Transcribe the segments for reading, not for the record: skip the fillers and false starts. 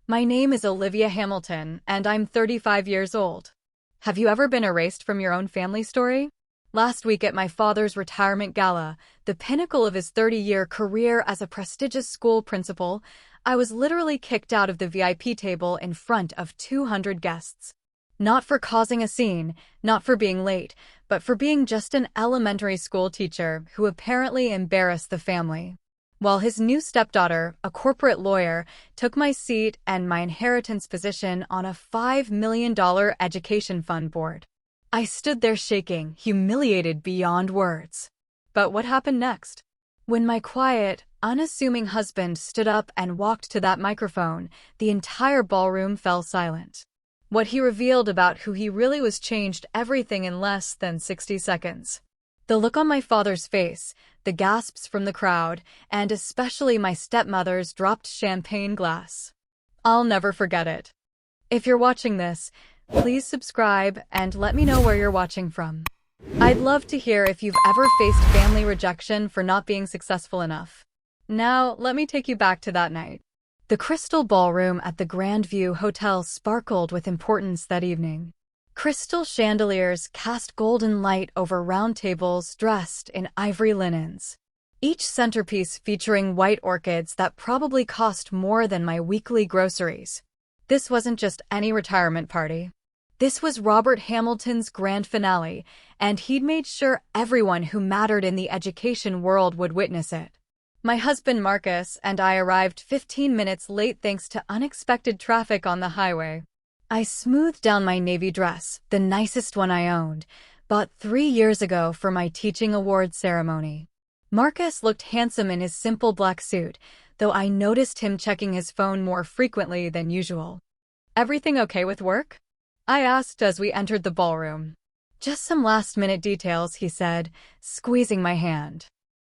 My name is Olivia Hamilton, and I'm 35 years old. Have you ever been erased from your own family story? Last week at my father's retirement gala, the pinnacle of his 30-year career as a prestigious school principal, I was literally kicked out of the VIP table in front of 200 guests. Not for causing a scene, not for being late, but for being just an elementary school teacher who apparently embarrassed the family. While his new stepdaughter, a corporate lawyer, took my seat and my inheritance position on a $5 million education fund board. I stood there shaking, humiliated beyond words. But what happened next? When my quiet, unassuming husband stood up and walked to that microphone, the entire ballroom fell silent. What he revealed about who he really was changed everything in less than 60 seconds. The look on my father's face, the gasps from the crowd, and especially my stepmother's dropped champagne glass. I'll never forget it. If you're watching this, please subscribe and let me know where you're watching from. I'd love to hear if you've ever faced family rejection for not being successful enough. Now, let me take you back to that night. The crystal ballroom at the Grand View Hotel sparkled with importance that evening. Crystal chandeliers cast golden light over round tables dressed in ivory linens. Each centerpiece featuring white orchids that probably cost more than my weekly groceries. This wasn't just any retirement party. This was Robert Hamilton's grand finale, and he'd made sure everyone who mattered in the education world would witness it. My husband Marcus and I arrived 15 minutes late thanks to unexpected traffic on the highway. I smoothed down my navy dress, the nicest one I owned, bought 3 years ago for my teaching awards ceremony. Marcus looked handsome in his simple black suit, though I noticed him checking his phone more frequently than usual. "Everything okay with work?" I asked as we entered the ballroom. "Just some last-minute details," he said, squeezing my hand.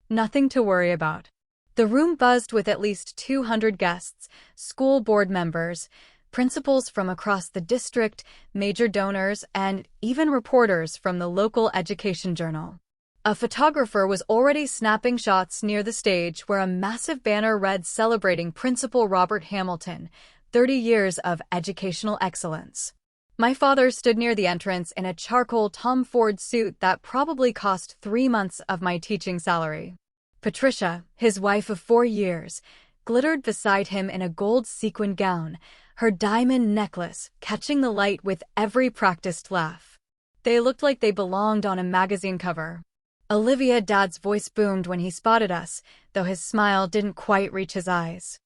"Nothing to worry about." The room buzzed with at least 200 guests, school board members, principals from across the district, major donors, and even reporters from the local education journal. A photographer was already snapping shots near the stage where a massive banner read celebrating Principal Robert Hamilton, 30 years of educational excellence. My father stood near the entrance in a charcoal Tom Ford suit that probably cost 3 months of my teaching salary. Patricia, his wife of 4 years, glittered beside him in a gold sequined gown, her diamond necklace catching the light with every practiced laugh. They looked like they belonged on a magazine cover. Olivia, Dad's voice boomed when he spotted us, though his smile didn't quite reach his eyes.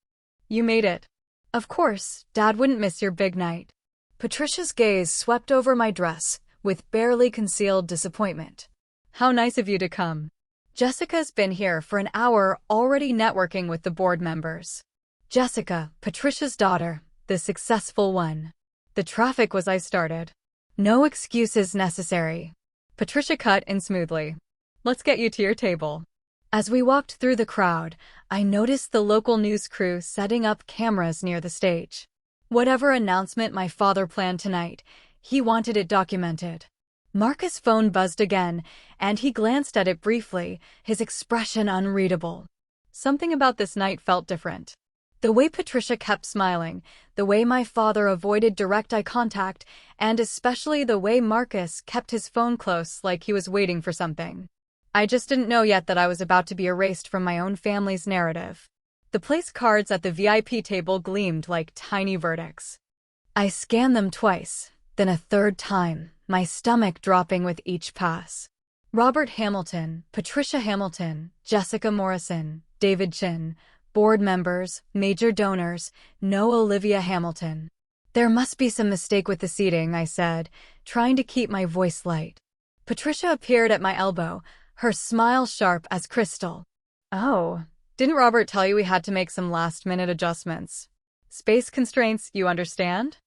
"You made it." "Of course, Dad wouldn't miss your big night." Patricia's gaze swept over my dress, with barely concealed disappointment. "How nice of you to come. Jessica's been here for an hour already networking with the board members." Jessica, Patricia's daughter, the successful one. The traffic was I started. "No excuses necessary." Patricia cut in smoothly. "Let's get you to your table." As we walked through the crowd, I noticed the local news crew setting up cameras near the stage. Whatever announcement my father planned tonight, he wanted it documented. Marcus' phone buzzed again, and he glanced at it briefly, his expression unreadable. Something about this night felt different. The way Patricia kept smiling, the way my father avoided direct eye contact, and especially the way Marcus kept his phone close like he was waiting for something. I just didn't know yet that I was about to be erased from my own family's narrative. The place cards at the VIP table gleamed like tiny verdicts. I scanned them twice, then a third time, my stomach dropping with each pass. Robert Hamilton, Patricia Hamilton, Jessica Morrison, David Chin, board members, major donors, no Olivia Hamilton. "There must be some mistake with the seating," I said, trying to keep my voice light. Patricia appeared at my elbow, her smile sharp as crystal. "Oh, didn't Robert tell you we had to make some last-minute adjustments? Space constraints, you understand?"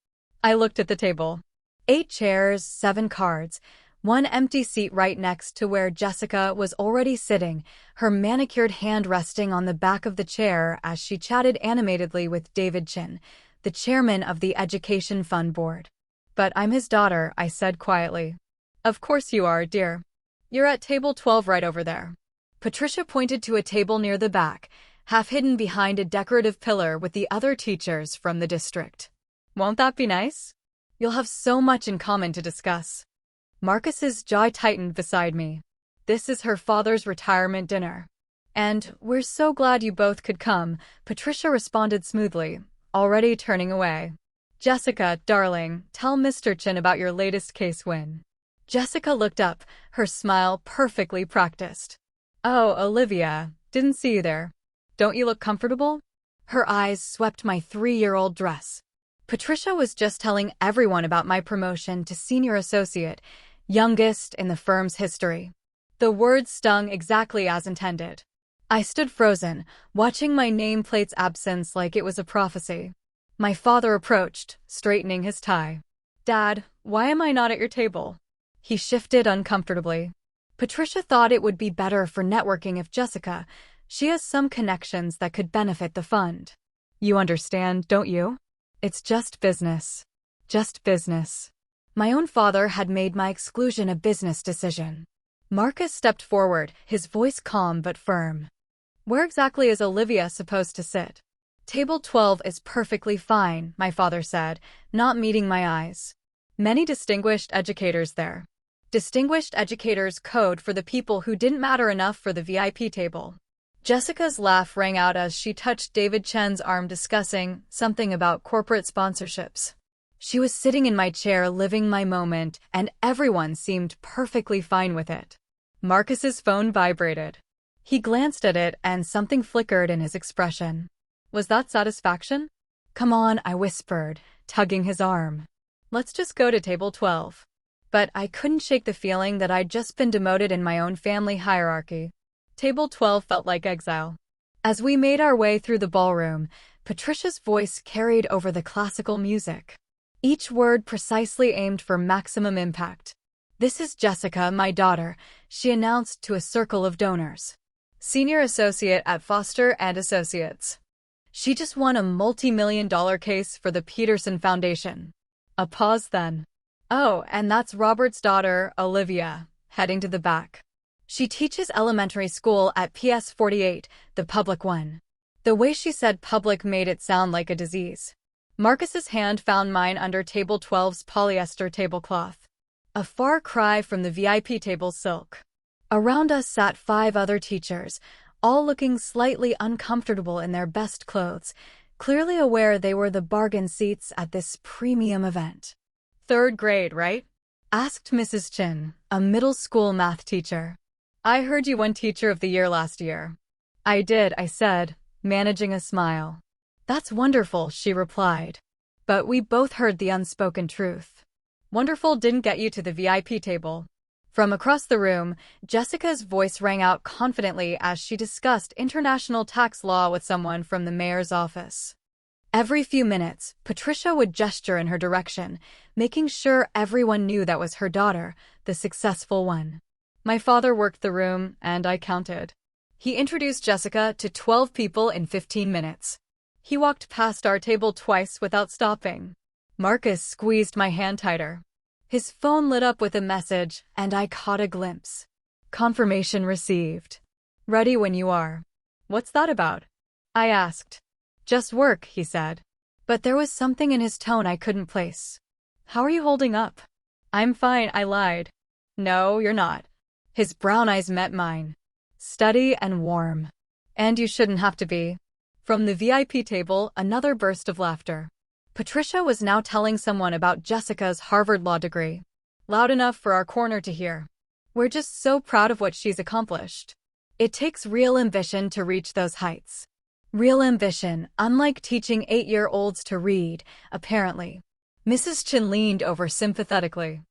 I looked at the table. 8 chairs, 7 cards, one empty seat right next to where Jessica was already sitting, her manicured hand resting on the back of the chair as she chatted animatedly with David Chin, the chairman of the Education Fund Board. "But I'm his daughter," I said quietly. "Of course you are, dear. You're at table 12 right over there." Patricia pointed to a table near the back, half hidden behind a decorative pillar with the other teachers from the district. Won't that be nice? You'll have so much in common to discuss. Marcus's jaw tightened beside me. This is her father's retirement dinner. And we're so glad you both could come, Patricia responded smoothly, already turning away. Jessica, darling, tell Mr. Chin about your latest case win. Jessica looked up, her smile perfectly practiced. Oh, Olivia, didn't see you there. Don't you look comfortable? Her eyes swept my 3-year-old dress. Patricia was just telling everyone about my promotion to senior associate, youngest in the firm's history. The words stung exactly as intended. I stood frozen, watching my nameplate's absence like it was a prophecy. My father approached, straightening his tie. Dad, why am I not at your table? He shifted uncomfortably. Patricia thought it would be better for networking if Jessica, she has some connections that could benefit the fund. You understand, don't you? It's just business. Just business. My own father had made my exclusion a business decision. Marcus stepped forward, his voice calm but firm. Where exactly is Olivia supposed to sit? Table 12 is perfectly fine, my father said, not meeting my eyes. Many distinguished educators there. Distinguished educators code for the people who didn't matter enough for the VIP table. Jessica's laugh rang out as she touched David Chen's arm discussing something about corporate sponsorships. She was sitting in my chair living my moment, and everyone seemed perfectly fine with it. Marcus's phone vibrated. He glanced at it and something flickered in his expression. Was that satisfaction? Come on, I whispered, tugging his arm. Let's just go to table 12. But I couldn't shake the feeling that I'd just been demoted in my own family hierarchy. Table 12 felt like exile. As we made our way through the ballroom, Patricia's voice carried over the classical music. Each word precisely aimed for maximum impact. This is Jessica, my daughter, she announced to a circle of donors. Senior associate at Foster & Associates. She just won a multi-million-dollar case for the Peterson Foundation. A pause then. Oh, and that's Robert's daughter, Olivia, heading to the back. She teaches elementary school at PS 48, the public one. The way she said public made it sound like a disease. Marcus's hand found mine under table 12's polyester tablecloth. A far cry from the VIP table's silk. Around us sat 5 other teachers, all looking slightly uncomfortable in their best clothes, clearly aware they were the bargain seats at this premium event. 3rd grade, right? Asked Mrs. Chin, a middle school math teacher. I heard you won Teacher of the Year last year. I did, I said, managing a smile. That's wonderful, she replied. But we both heard the unspoken truth. Wonderful didn't get you to the VIP table. From across the room, Jessica's voice rang out confidently as she discussed international tax law with someone from the mayor's office. Every few minutes, Patricia would gesture in her direction, making sure everyone knew that was her daughter, the successful one. My father worked the room, and I counted. He introduced Jessica to 12 people in 15 minutes. He walked past our table twice without stopping. Marcus squeezed my hand tighter. His phone lit up with a message, and I caught a glimpse. Confirmation received. Ready when you are. What's that about? I asked. Just work, he said. But there was something in his tone I couldn't place. How are you holding up? I'm fine, I lied. No, you're not. His brown eyes met mine. Steady and warm. And you shouldn't have to be. From the VIP table, another burst of laughter. Patricia was now telling someone about Jessica's Harvard Law degree. Loud enough for our corner to hear. We're just so proud of what she's accomplished. It takes real ambition to reach those heights. Real ambition, unlike teaching 8-year-olds to read, apparently. Mrs. Chin leaned over sympathetically.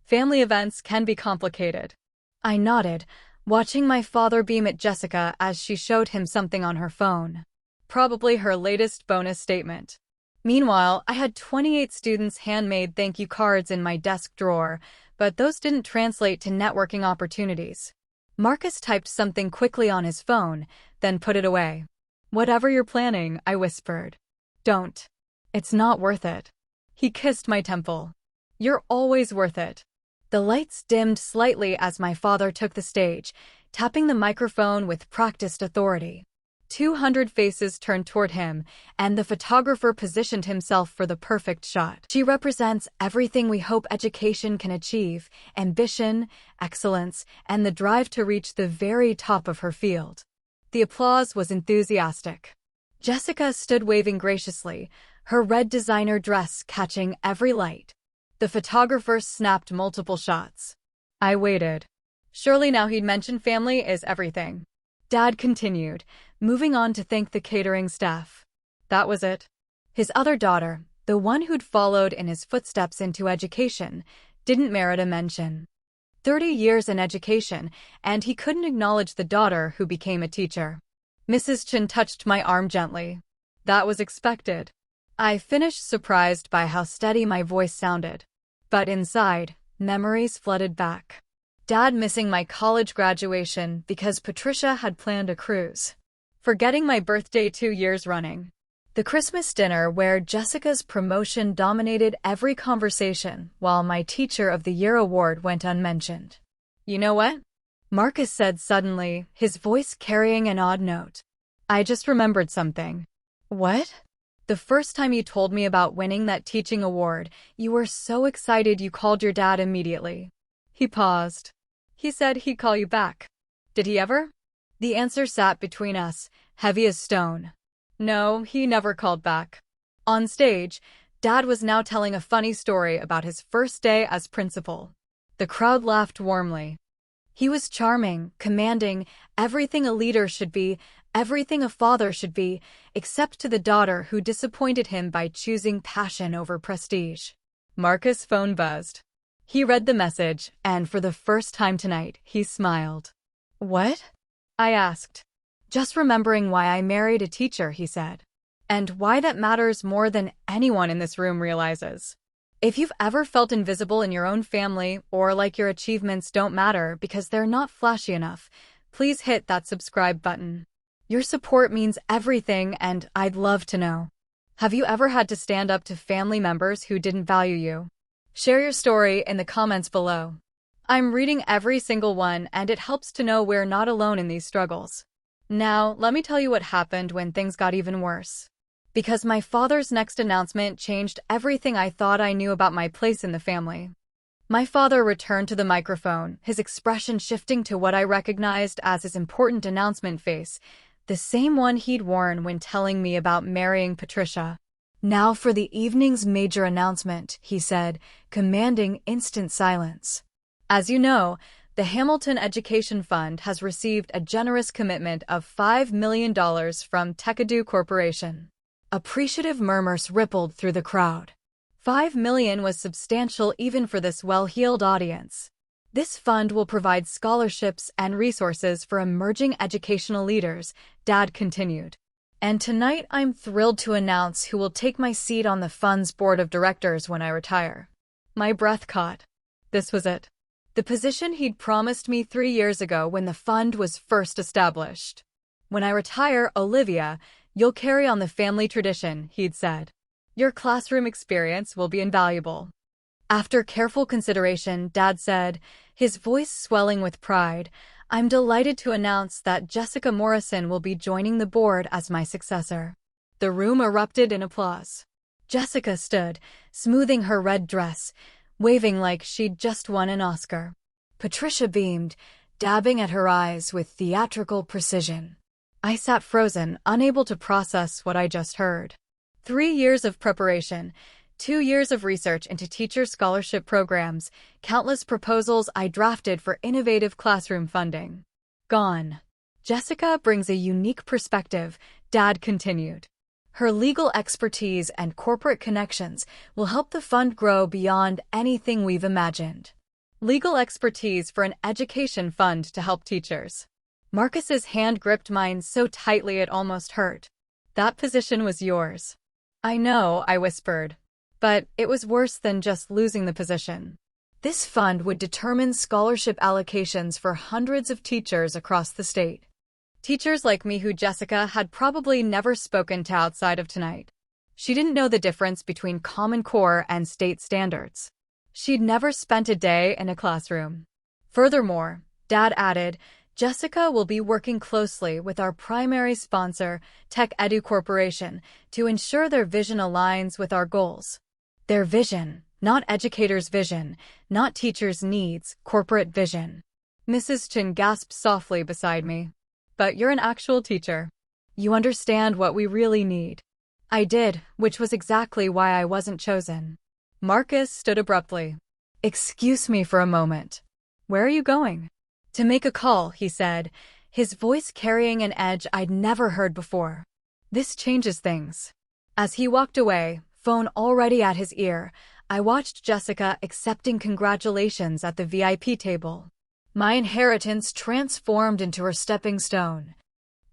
Family events can be complicated. I nodded, watching my father beam at Jessica as she showed him something on her phone. Probably her latest bonus statement. Meanwhile, I had 28 students' handmade thank you cards in my desk drawer, but those didn't translate to networking opportunities. Marcus typed something quickly on his phone, then put it away. Whatever you're planning, I whispered. Don't. It's not worth it. He kissed my temple. You're always worth it. The lights dimmed slightly as my father took the stage, tapping the microphone with practiced authority. 200 faces turned toward him, and the photographer positioned himself for the perfect shot. She represents everything we hope education can achieve: ambition, excellence, and the drive to reach the very top of her field. The applause was enthusiastic. Jessica stood waving graciously, her red designer dress catching every light. The photographer snapped multiple shots. I waited. Surely now he'd mentioned family is everything. Dad continued, moving on to thank the catering staff. That was it. His other daughter, the one who'd followed in his footsteps into education, didn't merit a mention. 30 years in education, and he couldn't acknowledge the daughter who became a teacher. Mrs. Chen touched my arm gently. That was expected. I finished, surprised by how steady my voice sounded. But inside, memories flooded back. Dad missing my college graduation because Patricia had planned a cruise. Forgetting my birthday 2 years running. The Christmas dinner where Jessica's promotion dominated every conversation while my Teacher of the Year award went unmentioned. You know what? Marcus said suddenly, his voice carrying an odd note. I just remembered something. What? The first time you told me about winning that teaching award, you were so excited you called your dad immediately. He paused. He said he'd call you back. Did he ever? The answer sat between us, heavy as stone. No, he never called back. On stage, Dad was now telling a funny story about his first day as principal. The crowd laughed warmly. He was charming, commanding, everything a leader should be, everything a father should be, except to the daughter who disappointed him by choosing passion over prestige. Marcus' phone buzzed. He read the message, and for the first time tonight, he smiled. What? I asked. Just remembering why I married a teacher, he said. And why that matters more than anyone in this room realizes. If you've ever felt invisible in your own family, or like your achievements don't matter because they're not flashy enough, please hit that subscribe button. Your support means everything, and I'd love to know. Have you ever had to stand up to family members who didn't value you? Share your story in the comments below. I'm reading every single one, and it helps to know we're not alone in these struggles. Now, let me tell you what happened when things got even worse. Because my father's next announcement changed everything I thought I knew about my place in the family. My father returned to the microphone, his expression shifting to what I recognized as his important announcement face, the same one he'd worn when telling me about marrying Patricia. Now for the evening's major announcement, he said, commanding instant silence. As you know, the Hamilton Education Fund has received a generous commitment of $5 million from Tekadu Corporation. Appreciative murmurs rippled through the crowd. $5 million was substantial even for this well-heeled audience. This fund will provide scholarships and resources for emerging educational leaders, Dad continued. And tonight I'm thrilled to announce who will take my seat on the fund's board of directors when I retire. My breath caught. This was it. The position he'd promised me 3 years ago when the fund was first established. When I retire, Olivia, you'll carry on the family tradition, he'd said. Your classroom experience will be invaluable. After careful consideration, Dad said, his voice swelling with pride, I'm delighted to announce that Jessica Morrison will be joining the board as my successor. The room erupted in applause. Jessica stood, smoothing her red dress, waving like she'd just won an Oscar. Patricia beamed, dabbing at her eyes with theatrical precision. I sat frozen, unable to process what I just heard. 3 years of preparation, 2 years of research into teacher scholarship programs, countless proposals I drafted for innovative classroom funding. Gone. Jessica brings a unique perspective, Dad continued. Her legal expertise and corporate connections will help the fund grow beyond anything we've imagined. Legal expertise for an education fund to help teachers. Marcus's hand gripped mine so tightly it almost hurt. That position was yours. I know, I whispered. But it was worse than just losing the position. This fund would determine scholarship allocations for hundreds of teachers across the state. Teachers like me who Jessica had probably never spoken to outside of tonight. She didn't know the difference between Common Core and state standards. She'd never spent a day in a classroom. Furthermore, Dad added, Jessica will be working closely with our primary sponsor, Tech Edu Corporation, to ensure their vision aligns with our goals. Their vision, not educators' vision, not teachers' needs, corporate vision. Mrs. Chin gasped softly beside me. But you're an actual teacher. You understand what we really need. I did, which was exactly why I wasn't chosen. Marcus stood abruptly. Excuse me for a moment. Where are you going? To make a call, he said, his voice carrying an edge I'd never heard before. This changes things. As he walked away, phone already at his ear, I watched Jessica accepting congratulations at the VIP table. My inheritance transformed into her stepping stone.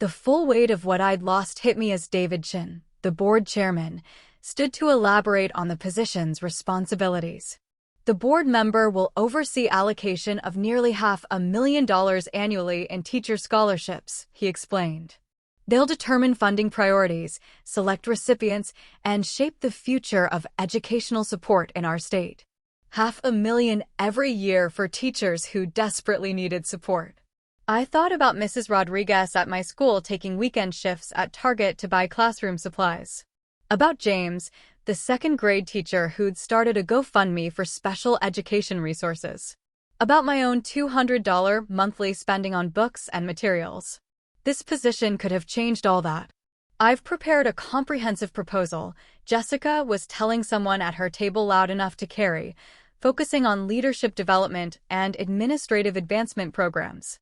The full weight of what I'd lost hit me as David Chin, the board chairman, stood to elaborate on the position's responsibilities. The board member will oversee allocation of nearly $500,000 annually in teacher scholarships, he explained. They'll determine funding priorities, select recipients, and shape the future of educational support in our state. $500,000 every year for teachers who desperately needed support. I thought about Mrs. Rodriguez at my school taking weekend shifts at Target to buy classroom supplies. About James, the second-grade teacher who'd started a GoFundMe for special education resources. About my own $200 monthly spending on books and materials. This position could have changed all that. I've prepared a comprehensive proposal, Jessica was telling someone at her table loud enough to carry, focusing on leadership development and administrative advancement programs.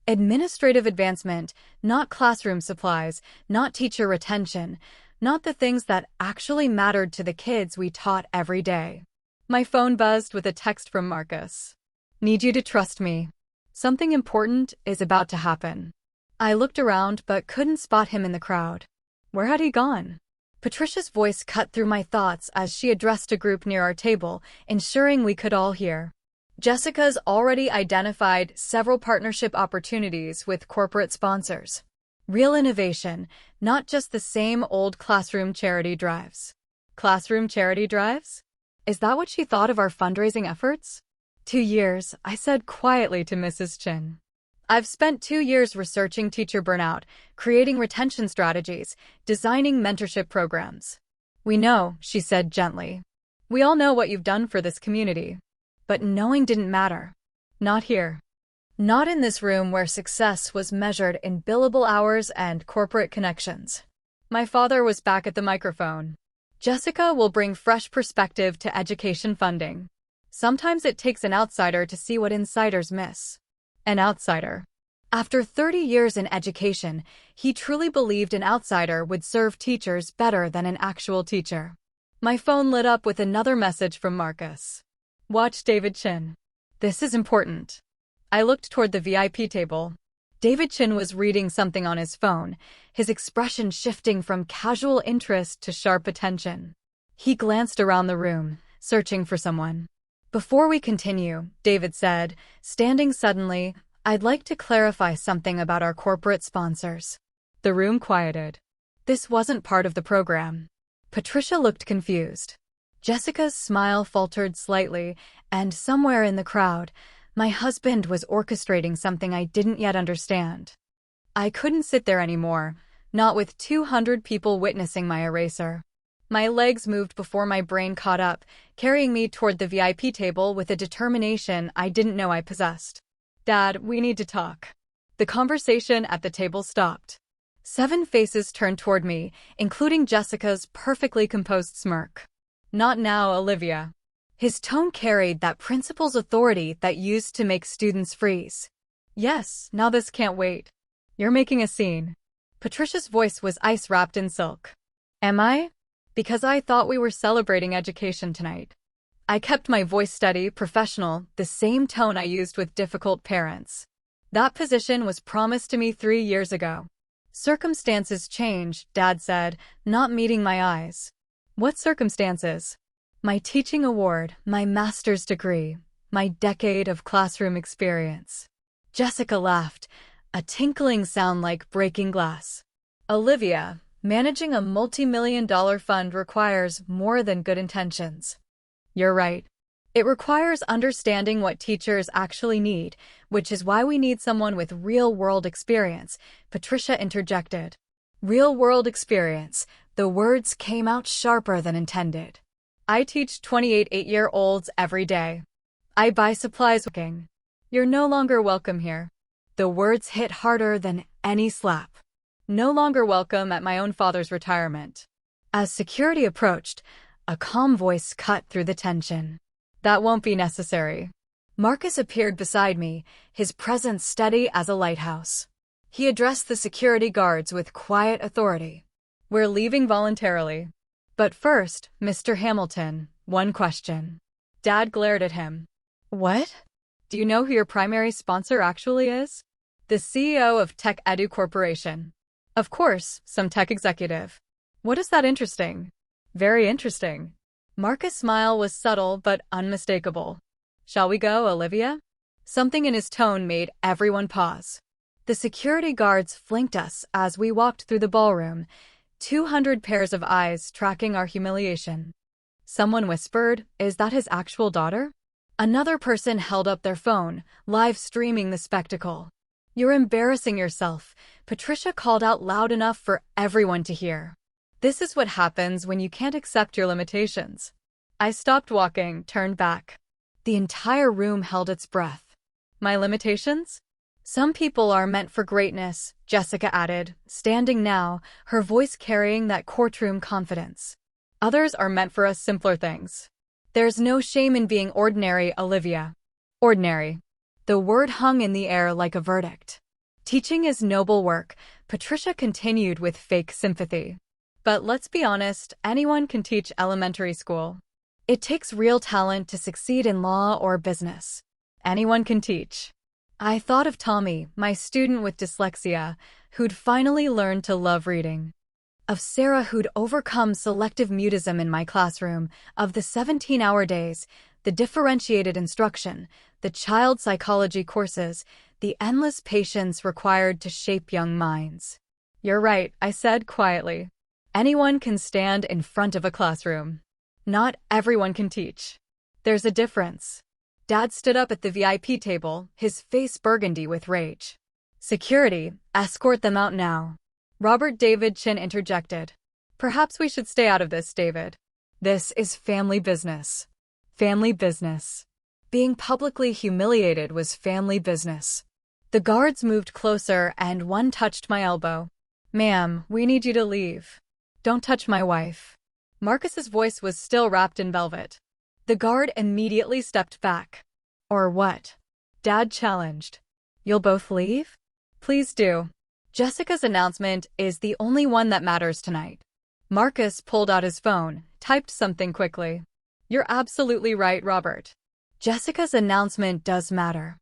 Administrative advancement, not classroom supplies, not teacher retention, not the things that actually mattered to the kids we taught every day. My phone buzzed with a text from Marcus. Need you to trust me. Something important is about to happen. I looked around but couldn't spot him in the crowd. Where had he gone? Patricia's voice cut through my thoughts as she addressed a group near our table, ensuring we could all hear. Jessica's already identified several partnership opportunities with corporate sponsors. Real innovation, not just the same old classroom charity drives. Classroom charity drives? Is that what she thought of our fundraising efforts? 2 years, I said quietly to Mrs. Chin. I've spent 2 years researching teacher burnout, creating retention strategies, designing mentorship programs. We know, she said gently. We all know what you've done for this community. But knowing didn't matter. Not here. Not in this room where success was measured in billable hours and corporate connections. My father was back at the microphone. Jessica will bring fresh perspective to education funding. Sometimes it takes an outsider to see what insiders miss. An outsider. After 30 years in education, he truly believed an outsider would serve teachers better than an actual teacher. My phone lit up with another message from Marcus. Watch David Chin. This is important. I looked toward the VIP table. David Chin was reading something on his phone, his expression shifting from casual interest to sharp attention. He glanced around the room, searching for someone. Before we continue, David said, standing suddenly, I'd like to clarify something about our corporate sponsors. The room quieted. This wasn't part of the program. Patricia looked confused. Jessica's smile faltered slightly, and somewhere in the crowd, my husband was orchestrating something I didn't yet understand. I couldn't sit there anymore, not with 200 people witnessing my eraser. My legs moved before my brain caught up, carrying me toward the VIP table with a determination I didn't know I possessed. Dad, we need to talk. The conversation at the table stopped. 7 faces turned toward me, including Jessica's perfectly composed smirk. Not now, Olivia. His tone carried that principal's authority that used to make students freeze. Yes, now this can't wait. You're making a scene. Patricia's voice was ice-wrapped in silk. Am I? Because I thought we were celebrating education tonight. I kept my voice steady, professional, the same tone I used with difficult parents. That position was promised to me 3 years ago. Circumstances change, Dad said, not meeting my eyes. What circumstances? My teaching award, my master's degree, my decade of classroom experience. Jessica laughed, a tinkling sound like breaking glass. Olivia, managing a multi-million-dollar fund requires more than good intentions. You're right. It requires understanding what teachers actually need, which is why we need someone with real-world experience, Patricia interjected. Real-world experience. The words came out sharper than intended. I teach 28 eight-year-olds every day. I buy supplies. You're no longer welcome here. The words hit harder than any slap. No longer welcome at my own father's retirement. As security approached, a calm voice cut through the tension. That won't be necessary. Marcus appeared beside me, his presence steady as a lighthouse. He addressed the security guards with quiet authority. We're leaving voluntarily. But first, Mr. Hamilton, one question. Dad glared at him. What? Do you know who your primary sponsor actually is? The CEO of Tech Edu Corporation. Of course, some tech executive. What is that interesting? Very interesting. Marcus' smile was subtle but unmistakable. Shall we go, Olivia? Something in his tone made everyone pause. The security guards flanked us as we walked through the ballroom, 200 pairs of eyes tracking our humiliation. Someone whispered, "Is that his actual daughter?" Another person held up their phone, live streaming the spectacle. "You're embarrassing yourself," Patricia called out loud enough for everyone to hear. This is what happens when you can't accept your limitations. I stopped walking, turned back. The entire room held its breath. My limitations? Some people are meant for greatness, Jessica added, standing now, her voice carrying that courtroom confidence. Others are meant for us simpler things. There's no shame in being ordinary, Olivia. Ordinary. The word hung in the air like a verdict. Teaching is noble work, Patricia continued with fake sympathy. But let's be honest, anyone can teach elementary school. It takes real talent to succeed in law or business. Anyone can teach. I thought of Tommy, my student with dyslexia, who'd finally learned to love reading. Of Sarah, who'd overcome selective mutism in my classroom, of the 17-hour days, the differentiated instruction, the child psychology courses, the endless patience required to shape young minds. You're right, I said quietly. Anyone can stand in front of a classroom. Not everyone can teach. There's a difference. Dad stood up at the VIP table, his face burgundy with rage. Security, escort them out now. Robert David Chin interjected. Perhaps we should stay out of this, David. This is family business. Family business. Being publicly humiliated was family business. The guards moved closer and one touched my elbow. Ma'am, we need you to leave. Don't touch my wife. Marcus's voice was still wrapped in velvet. The guard immediately stepped back. Or what? Dad challenged. You'll both leave? Please do. Jessica's announcement is the only one that matters tonight. Marcus pulled out his phone, typed something quickly. You're absolutely right, Robert. Jessica's announcement does matter.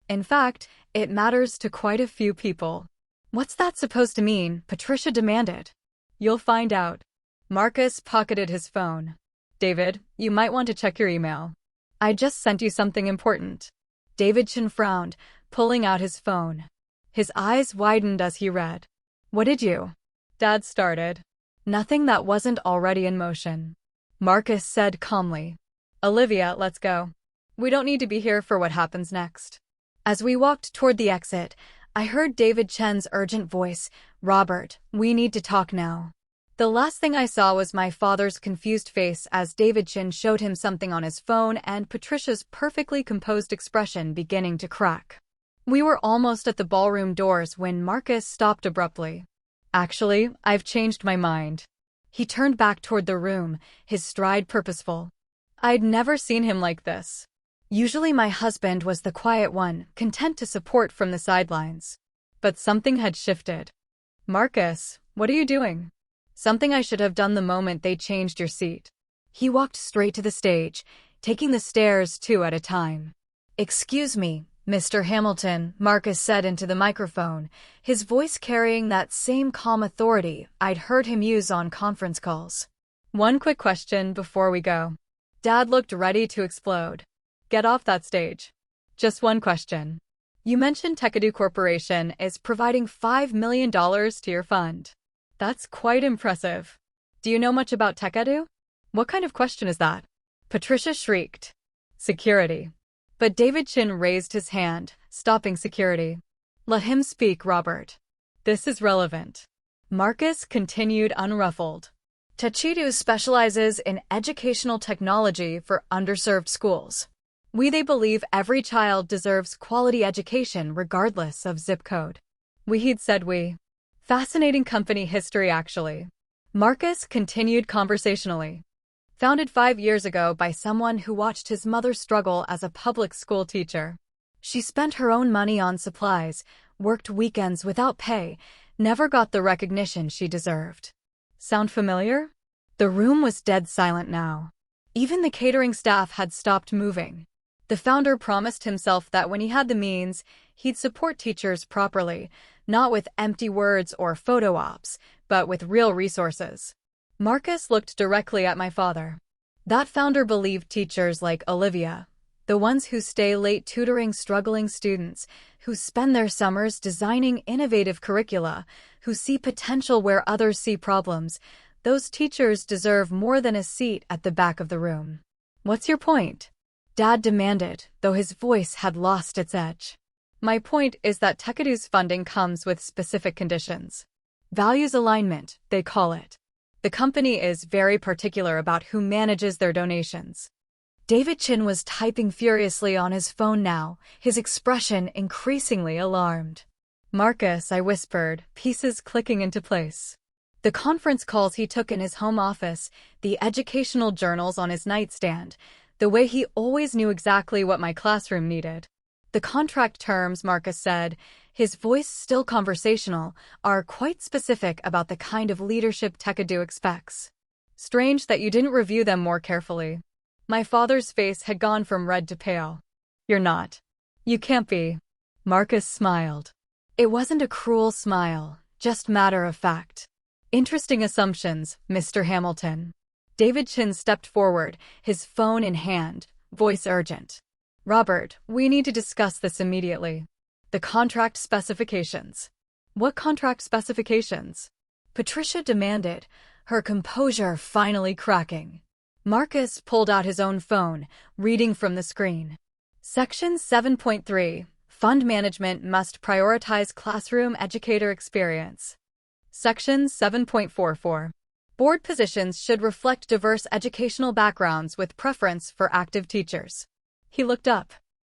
In fact, it matters to quite a few people. What's that supposed to mean? Patricia demanded. You'll find out. Marcus pocketed his phone. David, you might want to check your email. I just sent you something important. David Chin frowned, pulling out his phone. His eyes widened as he read. What did you? Dad started. Nothing that wasn't already in motion. Marcus said calmly. Olivia, let's go. We don't need to be here for what happens next. As we walked toward the exit, I heard David Chen's urgent voice. Robert, we need to talk now. The last thing I saw was my father's confused face as David Chen showed him something on his phone and Patricia's perfectly composed expression beginning to crack. We were almost at the ballroom doors when Marcus stopped abruptly. Actually, I've changed my mind. He turned back toward the room, his stride purposeful. I'd never seen him like this. Usually my husband was the quiet one, content to support from the sidelines. But something had shifted. Marcus, what are you doing? Something I should have done the moment they changed your seat. He walked straight to the stage, taking the stairs two at a time. Excuse me, Mr. Hamilton, Marcus said into the microphone, his voice carrying that same calm authority I'd heard him use on conference calls. One quick question before we go. Dad looked ready to explode. Get off that stage. Just one question. You mentioned Tech Edu Corporation is providing $5 million to your fund. That's quite impressive. Do you know much about Tech Edu? What kind of question is that? Patricia shrieked. Security. But David Chin raised his hand, stopping security. Let him speak, Robert. This is relevant. Marcus continued unruffled. Tachidu specializes in educational technology for underserved schools. They believe every child deserves quality education regardless of zip code. He'd said we. Fascinating company history, actually. Marcus continued conversationally. Founded 5 years ago by someone who watched his mother struggle as a public school teacher. She spent her own money on supplies, worked weekends without pay, never got the recognition she deserved. Sound familiar? The room was dead silent now. Even the catering staff had stopped moving. The founder promised himself that when he had the means, he'd support teachers properly, not with empty words or photo ops, but with real resources. Marcus looked directly at my father. That founder believed teachers like Olivia, the ones who stay late tutoring struggling students, who spend their summers designing innovative curricula, who see potential where others see problems, those teachers deserve more than a seat at the back of the room. What's your point? Dad demanded, though his voice had lost its edge. My point is that Tachidu's funding comes with specific conditions. Values alignment, they call it. The company is very particular about who manages their donations. David Chin was typing furiously on his phone now, his expression increasingly alarmed. Marcus, I whispered, pieces clicking into place. The conference calls he took in his home office, the educational journals on his nightstand, the way he always knew exactly what my classroom needed. The contract terms, Marcus said, his voice still conversational, are quite specific about the kind of leadership Tachidu expects. Strange that you didn't review them more carefully. My father's face had gone from red to pale. You're not. You can't be. Marcus smiled. It wasn't a cruel smile, just matter of fact. Interesting assumptions, Mr. Hamilton. David Chin stepped forward, his phone in hand, voice urgent. Robert, we need to discuss this immediately. The contract specifications. What contract specifications? Patricia demanded, her composure finally cracking. Marcus pulled out his own phone, reading from the screen. Section 7.3. Fund management must prioritize classroom educator experience. Section 7.44. Board positions should reflect diverse educational backgrounds with preference for active teachers. He looked up.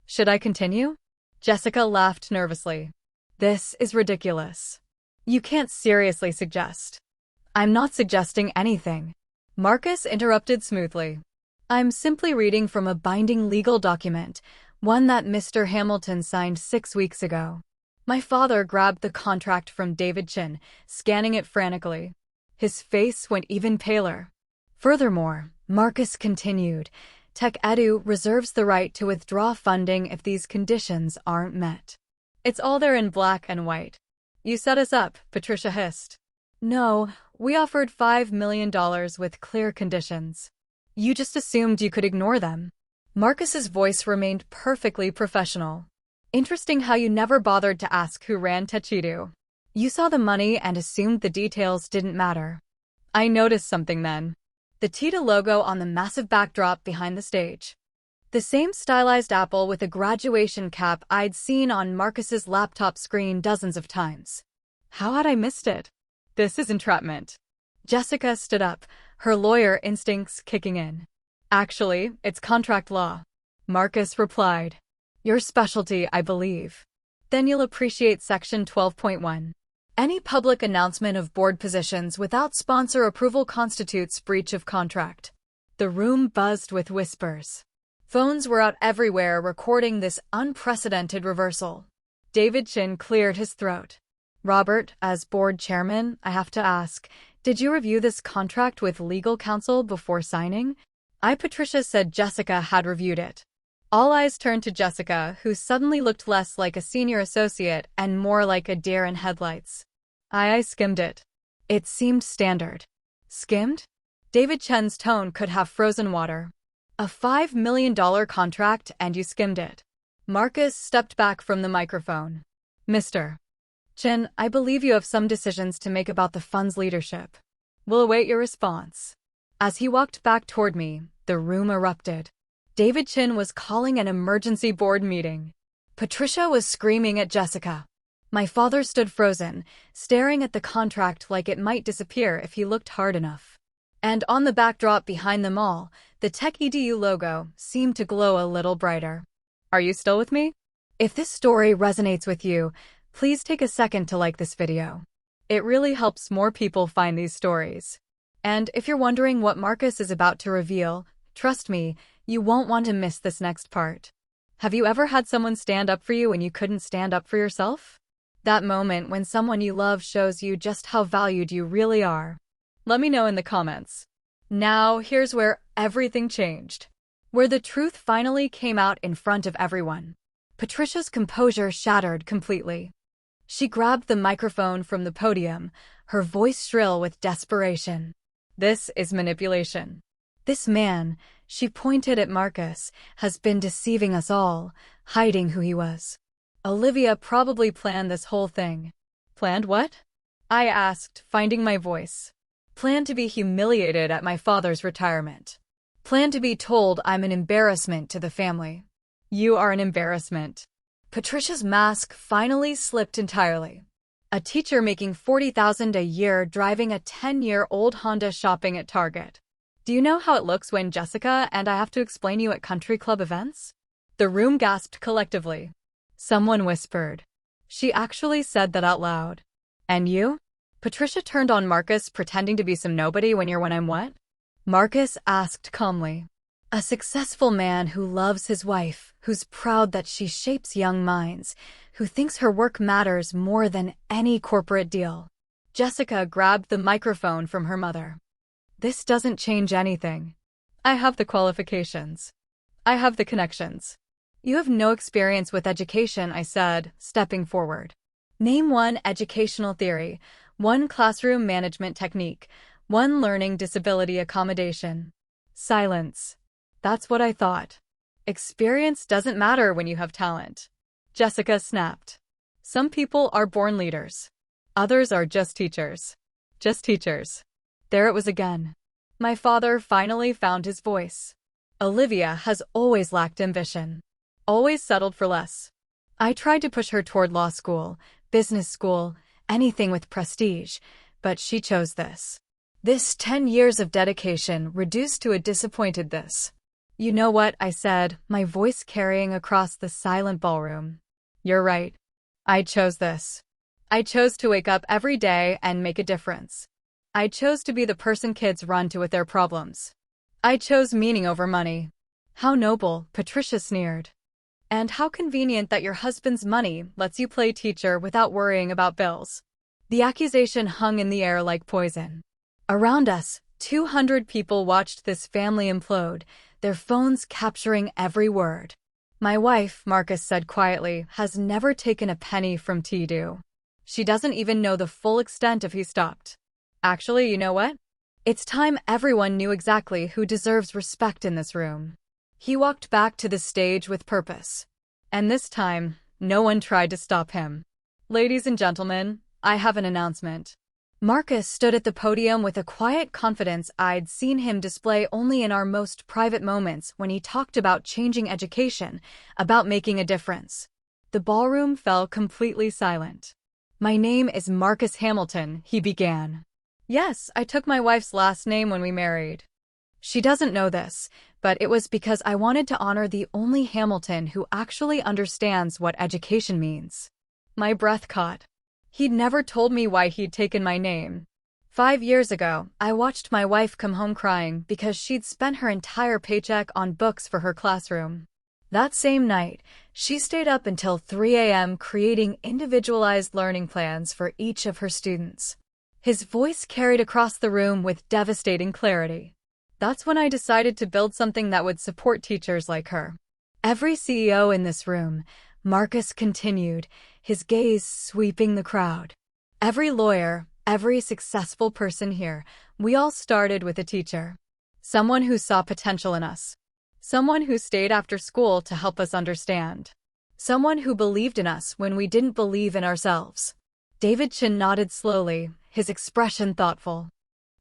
Should I continue? Jessica laughed nervously. This is ridiculous. You can't seriously suggest. I'm not suggesting anything. Marcus interrupted smoothly. I'm simply reading from a binding legal document, one that Mr. Hamilton signed 6 weeks ago. My father grabbed the contract from David Chin, scanning it frantically. His face went even paler. Furthermore, Marcus continued, Tech Edu reserves the right to withdraw funding if these conditions aren't met. It's all there in black and white. You set us up, Patricia hissed. No, we offered $5 million with clear conditions. You just assumed you could ignore them. Marcus's voice remained perfectly professional. Interesting how you never bothered to ask who ran Tachidu. You saw the money and assumed the details didn't matter. I noticed something then. The Tita logo on the massive backdrop behind the stage. The same stylized apple with a graduation cap I'd seen on Marcus's laptop screen dozens of times. How had I missed it? This is entrapment. Jessica stood up, her lawyer instincts kicking in. Actually, it's contract law. Marcus replied. Your specialty, I believe. Then you'll appreciate Section 12.1. Any public announcement of board positions without sponsor approval constitutes breach of contract. The room buzzed with whispers. Phones were out everywhere recording this unprecedented reversal. David Chin cleared his throat. Robert, as board chairman, I have to ask, did you review this contract with legal counsel before signing? Patricia said Jessica had reviewed it. All eyes turned to Jessica, who suddenly looked less like a senior associate and more like a deer in headlights. I skimmed it. It seemed standard. Skimmed? David Chen's tone could have frozen water. A $5 million contract and you skimmed it. Marcus stepped back from the microphone. Mr. Chen, I believe you have some decisions to make about the fund's leadership. We'll await your response. As he walked back toward me, the room erupted. David Chin was calling an emergency board meeting. Patricia was screaming at Jessica. My father stood frozen, staring at the contract like it might disappear if he looked hard enough. And on the backdrop behind them all, the Tech EDU logo seemed to glow a little brighter. Are you still with me? If this story resonates with you, please take a second to like this video. It really helps more people find these stories. And if you're wondering what Marcus is about to reveal, trust me, you won't want to miss this next part. Have you ever had someone stand up for you when you couldn't stand up for yourself? That moment when someone you love shows you just how valued you really are. Let me know in the comments. Now, here's where everything changed. Where the truth finally came out in front of everyone. Patricia's composure shattered completely. She grabbed the microphone from the podium, her voice shrill with desperation. This is manipulation. This man, she pointed at Marcus, has been deceiving us all, hiding who he was. Olivia probably planned this whole thing. Planned what? I asked, finding my voice. Planned to be humiliated at my father's retirement. Planned to be told I'm an embarrassment to the family. You are an embarrassment. Patricia's mask finally slipped entirely. A teacher making $40,000 a year driving a 10-year-old Honda shopping at Target. Do you know how it looks when Jessica and I have to explain you at country club events? The room gasped collectively. Someone whispered. She actually said that out loud. And you? Patricia turned on Marcus, pretending to be some nobody when you're when I'm what? Marcus asked calmly. A successful man who loves his wife, who's proud that she shapes young minds, who thinks her work matters more than any corporate deal. Jessica grabbed the microphone from her mother. This doesn't change anything. I have the qualifications. I have the connections. You have no experience with education, I said, stepping forward. Name one educational theory, one classroom management technique, one learning disability accommodation. Silence. That's what I thought. Experience doesn't matter when you have talent. Jessica snapped. Some people are born leaders. Others are just teachers. Just teachers. There it was again. My father finally found his voice. Olivia has always lacked ambition. Always settled for less. I tried to push her toward law school, business school, anything with prestige, but she chose this. This 10 years of dedication reduced to a disappointed this. You know what, I said, my voice carrying across the silent ballroom. You're right. I chose this. I chose to wake up every day and make a difference. I chose to be the person kids run to with their problems. I chose meaning over money. How noble, Patricia sneered. And how convenient that your husband's money lets you play teacher without worrying about bills. The accusation hung in the air like poison. Around us, 200 people watched this family implode, their phones capturing every word. My wife, Marcus said quietly, has never taken a penny from T-Do. She doesn't even know the full extent of he stopped. Actually, you know what? It's time everyone knew exactly who deserves respect in this room. He walked back to the stage with purpose. And this time, no one tried to stop him. Ladies and gentlemen, I have an announcement. Marcus stood at the podium with a quiet confidence I'd seen him display only in our most private moments when he talked about changing education, about making a difference. The ballroom fell completely silent. My name is Marcus Hamilton, he began. Yes, I took my wife's last name when we married. She doesn't know this, but it was because I wanted to honor the only Hamilton who actually understands what education means. My breath caught. He'd never told me why he'd taken my name. 5 years ago, I watched my wife come home crying because she'd spent her entire paycheck on books for her classroom. That same night, she stayed up until 3 a.m. creating individualized learning plans for each of her students. His voice carried across the room with devastating clarity. That's when I decided to build something that would support teachers like her. Every CEO in this room, Marcus continued, his gaze sweeping the crowd. Every lawyer, every successful person here, we all started with a teacher. Someone who saw potential in us. Someone who stayed after school to help us understand. Someone who believed in us when we didn't believe in ourselves. David Chin nodded slowly, his expression thoughtful.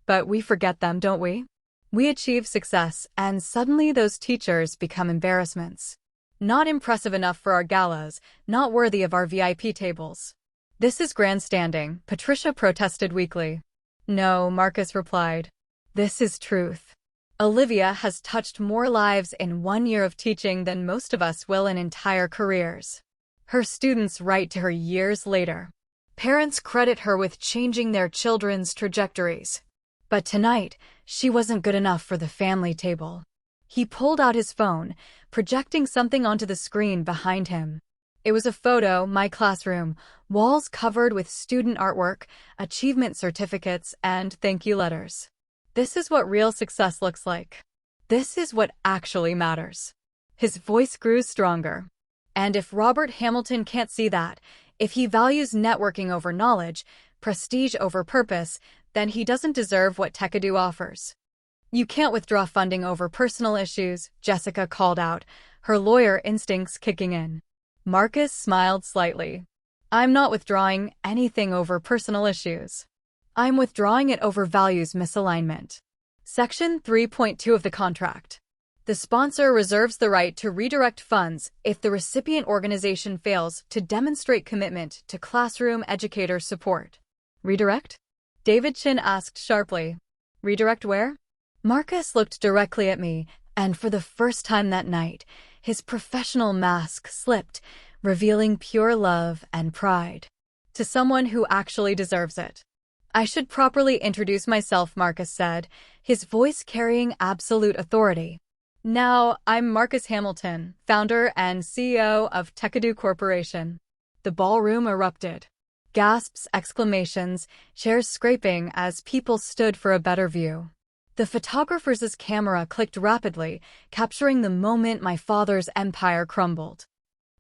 But we forget them, don't we? We achieve success, and suddenly those teachers become embarrassments. Not impressive enough for our galas, not worthy of our VIP tables. This is grandstanding, Patricia protested weakly. No, Marcus replied. This is truth. Olivia has touched more lives in 1 year of teaching than most of us will in entire careers. Her students write to her years later. Parents credit her with changing their children's trajectories. But tonight, she wasn't good enough for the family table. He pulled out his phone, projecting something onto the screen behind him. It was a photo, my classroom, walls covered with student artwork, achievement certificates, and thank you letters. This is what real success looks like. This is what actually matters. His voice grew stronger. And if Robert Hamilton can't see that, if he values networking over knowledge, prestige over purpose, then he doesn't deserve what TechEdu offers. You can't withdraw funding over personal issues, Jessica called out, her lawyer instincts kicking in. Marcus smiled slightly. I'm not withdrawing anything over personal issues. I'm withdrawing it over values misalignment. Section 3.2 of the contract. The sponsor reserves the right to redirect funds if the recipient organization fails to demonstrate commitment to classroom educator support. Redirect? David Chin asked sharply. Redirect where? Marcus looked directly at me, and for the first time that night, his professional mask slipped, revealing pure love and pride. To someone who actually deserves it. I should properly introduce myself, Marcus said, his voice carrying absolute authority. Now, I'm Marcus Hamilton, founder and CEO of TechEdu Corporation. The ballroom erupted. Gasps, exclamations, chairs scraping as people stood for a better view. The photographer's camera clicked rapidly, capturing the moment my father's empire crumbled.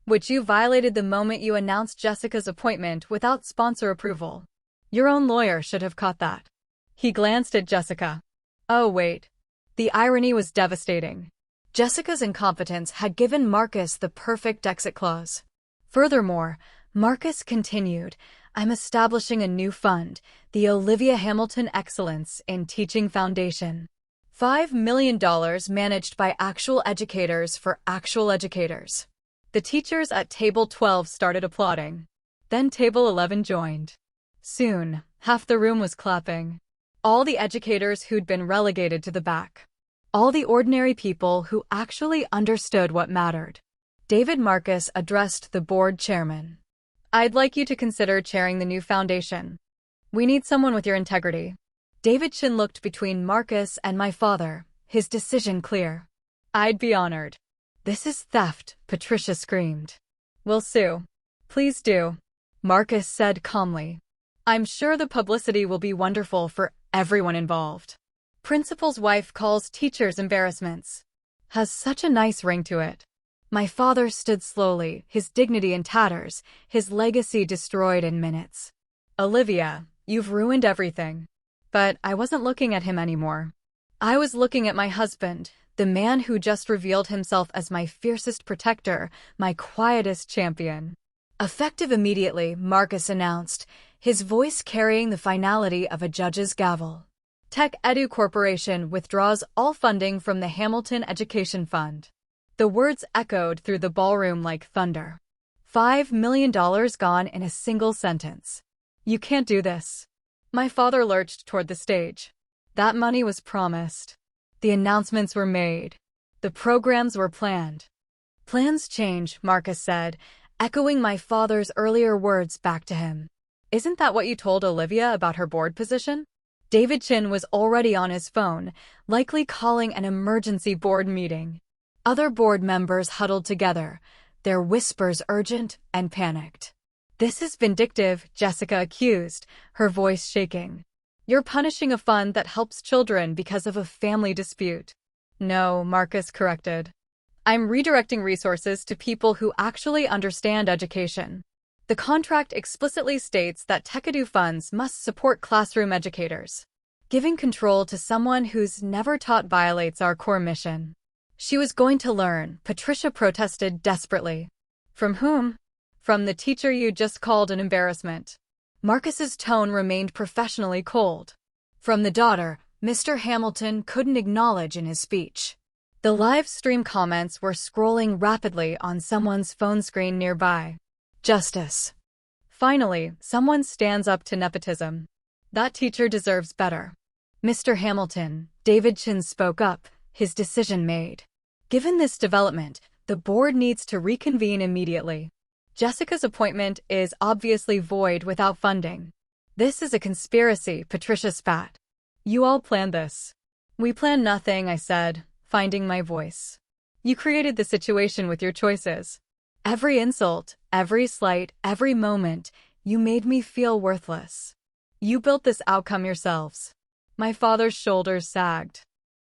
Which you violated the moment you announced Jessica's appointment without sponsor approval. Your own lawyer should have caught that. He glanced at Jessica. Oh, wait. The irony was devastating. Jessica's incompetence had given Marcus the perfect exit clause. Furthermore, Marcus continued, I'm establishing a new fund, the Olivia Hamilton Excellence in Teaching Foundation. $5 million managed by actual educators for actual educators. The teachers at Table 12 started applauding. Then Table 11 joined. Soon, half the room was clapping. All the educators who'd been relegated to the back. All the ordinary people who actually understood what mattered. David Marcus addressed the board chairman. I'd like you to consider chairing the new foundation. We need someone with your integrity. David Chin looked between Marcus and my father, his decision clear. I'd be honored. This is theft, Patricia screamed. We'll sue. Please do. Marcus said calmly. I'm sure the publicity will be wonderful for everyone involved. Principal's wife calls teachers embarrassments. Has such a nice ring to it. My father stood slowly, his dignity in tatters, his legacy destroyed in minutes. Olivia, you've ruined everything. But I wasn't looking at him anymore. I was looking at my husband, the man who just revealed himself as my fiercest protector, my quietest champion. Effective immediately, Marcus announced, his voice carrying the finality of a judge's gavel. TechEdu Corporation withdraws all funding from the Hamilton Education Fund. The words echoed through the ballroom like thunder. $5 million gone in a single sentence. You can't do this. My father lurched toward the stage. That money was promised. The announcements were made. The programs were planned. Plans change, Marcus said, echoing my father's earlier words back to him. Isn't that what you told Olivia about her board position? David Chin was already on his phone, likely calling an emergency board meeting. Other board members huddled together, their whispers urgent and panicked. This is vindictive, Jessica accused, her voice shaking. You're punishing a fund that helps children because of a family dispute. No, Marcus corrected. I'm redirecting resources to people who actually understand education. The contract explicitly states that TechEdu funds must support classroom educators. Giving control to someone who's never taught violates our core mission. She was going to learn, Patricia protested desperately. From whom? From the teacher you just called an embarrassment. Marcus's tone remained professionally cold. From the daughter, Mr. Hamilton couldn't acknowledge in his speech. The live stream comments were scrolling rapidly on someone's phone screen nearby. Justice. Finally, someone stands up to nepotism. That teacher deserves better. Mr. Hamilton, David Chin spoke up, his decision made. Given this development, the board needs to reconvene immediately. Jessica's appointment is obviously void without funding. This is a conspiracy, Patricia spat. You all planned this. We planned nothing, I said, finding my voice. You created the situation with your choices. Every insult, every slight, every moment, you made me feel worthless. You built this outcome yourselves. My father's shoulders sagged.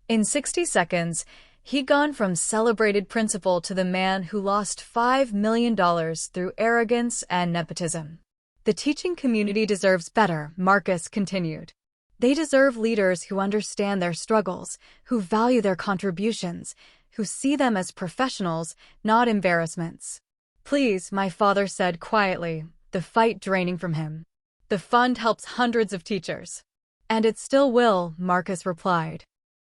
In 60 seconds, he'd gone from celebrated principal to the man who lost $5 million through arrogance and nepotism. The teaching community deserves better, Marcus continued. They deserve leaders who understand their struggles, who value their contributions, who see them as professionals, not embarrassments. Please, my father said quietly, the fight draining from him. The fund helps hundreds of teachers. And it still will, Marcus replied.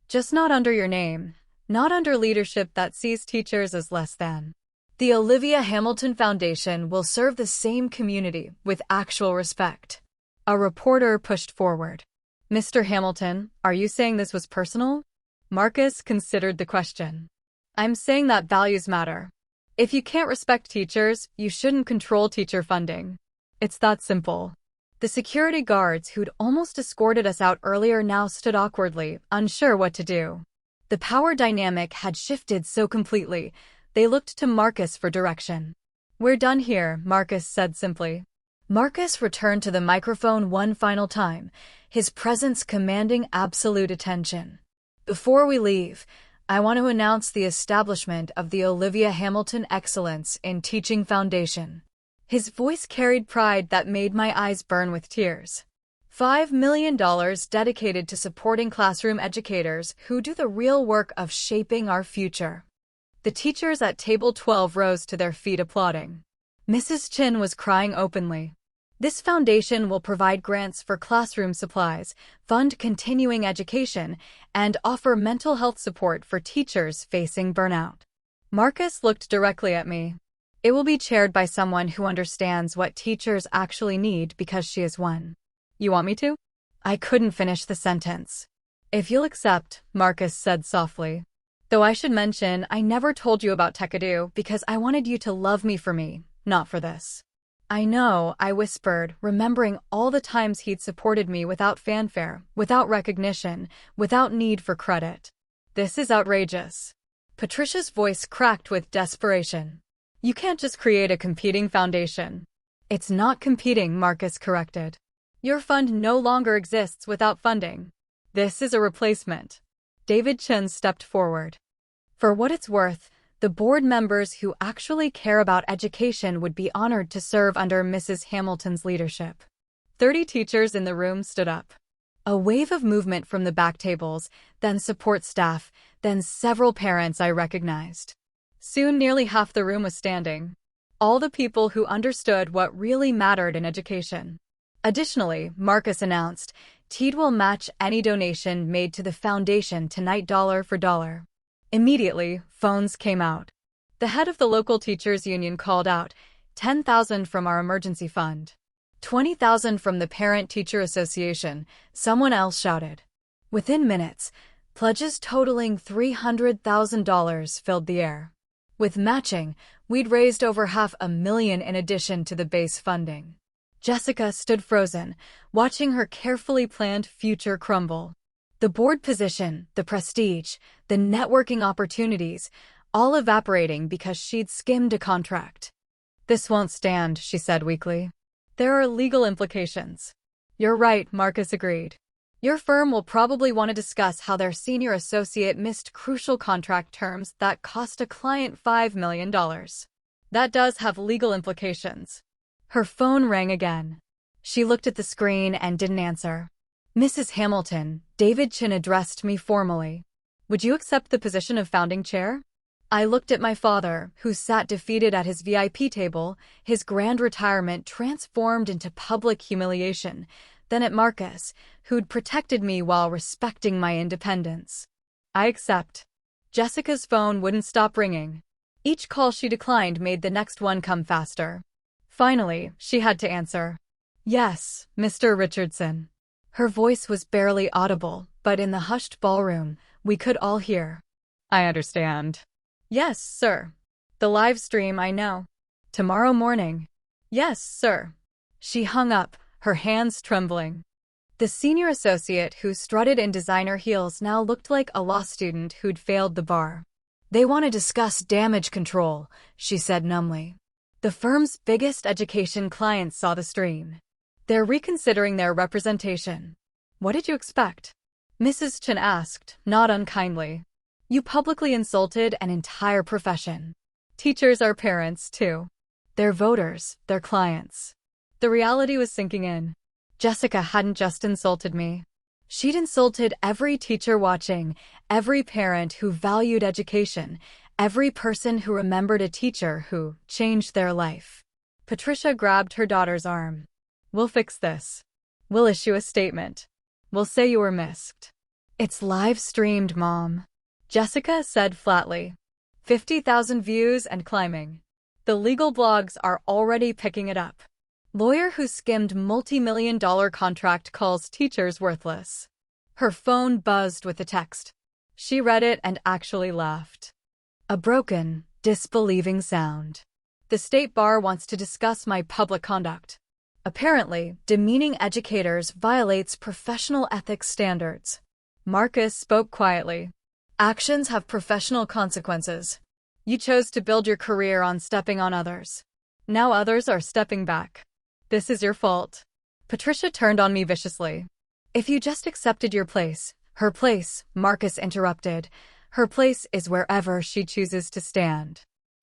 Just not under your name, not under leadership that sees teachers as less than. The Olivia Hamilton Foundation will serve the same community with actual respect. A reporter pushed forward. Mr. Hamilton, are you saying this was personal? Marcus considered the question. I'm saying that values matter. If you can't respect teachers, you shouldn't control teacher funding. It's that simple. The security guards who'd almost escorted us out earlier now stood awkwardly, unsure what to do. The power dynamic had shifted so completely, they looked to Marcus for direction. We're done here, Marcus said simply. Marcus returned to the microphone one final time, his presence commanding absolute attention. Before we leave, I want to announce the establishment of the Olivia Hamilton Excellence in Teaching Foundation. His voice carried pride that made my eyes burn with tears. $5 million dedicated to supporting classroom educators who do the real work of shaping our future. The teachers at table 12 rose to their feet applauding. Mrs. Chin was crying openly. This foundation will provide grants for classroom supplies, fund continuing education, and offer mental health support for teachers facing burnout. Marcus looked directly at me. It will be chaired by someone who understands what teachers actually need because she is one. You want me to? I couldn't finish the sentence. If you'll accept, Marcus said softly. Though I should mention, I never told you about Tekadu because I wanted you to love me for me, not for this. I know, I whispered, remembering all the times he'd supported me without fanfare, without recognition, without need for credit. This is outrageous. Patricia's voice cracked with desperation. You can't just create a competing foundation. It's not competing, Marcus corrected. Your fund no longer exists without funding. This is a replacement. David Chin stepped forward. For what it's worth, the board members who actually care about education would be honored to serve under Mrs. Hamilton's leadership. 30 teachers in the room stood up. A wave of movement from the back tables, then support staff, then several parents I recognized. Soon nearly half the room was standing. All the people who understood what really mattered in education. Additionally, Marcus announced, TEED will match any donation made to the foundation tonight dollar for dollar. Immediately, phones came out. The head of the local teachers union called out, 10,000 from our emergency fund. 20,000 from the Parent-Teacher Association, someone else shouted. Within minutes, pledges totaling $300,000 filled the air. With matching, we'd raised over $500,000 in addition to the base funding. Jessica stood frozen, watching her carefully planned future crumble. The board position, the prestige, the networking opportunities, all evaporating because she'd skimmed a contract. This won't stand, she said weakly. There are legal implications. You're right, Marcus agreed. Your firm will probably want to discuss how their senior associate missed crucial contract terms that cost a client $5 million. That does have legal implications. Her phone rang again. She looked at the screen and didn't answer. Mrs. Hamilton, David Chin addressed me formally. Would you accept the position of founding chair? I looked at my father, who sat defeated at his VIP table, his grand retirement transformed into public humiliation, then at Marcus, who'd protected me while respecting my independence. I accept. Jessica's phone wouldn't stop ringing. Each call she declined made the next one come faster. Finally, she had to answer. Yes, Mr. Richardson. Her voice was barely audible, but in the hushed ballroom, we could all hear. I understand. Yes, sir. The live stream, I know. Tomorrow morning. Yes, sir. She hung up, her hands trembling. The senior associate who strutted in designer heels now looked like a law student who'd failed the bar. They want to discuss damage control, she said numbly. The firm's biggest education clients saw the stream. They're reconsidering their representation. What did you expect? Mrs. Chen asked, not unkindly. You publicly insulted an entire profession. Teachers are parents, too. They're voters, they're clients. The reality was sinking in. Jessica hadn't just insulted me. She'd insulted every teacher watching, every parent who valued education, every person who remembered a teacher who changed their life. Patricia grabbed her daughter's arm. We'll fix this. We'll issue a statement. We'll say you were missed. It's live streamed, Mom. Jessica said flatly. 50,000 views and climbing. The legal blogs are already picking it up. Lawyer who skimmed multi-million-dollar contract calls teachers worthless. Her phone buzzed with a text. She read it and actually laughed. A broken, disbelieving sound. The state bar wants to discuss my public conduct. Apparently, demeaning educators violates professional ethics standards. Marcus spoke quietly. Actions have professional consequences. You chose to build your career on stepping on others. Now others are stepping back. This is your fault. Patricia turned on me viciously. If you just accepted your place, her place, Marcus interrupted, her place is wherever she chooses to stand.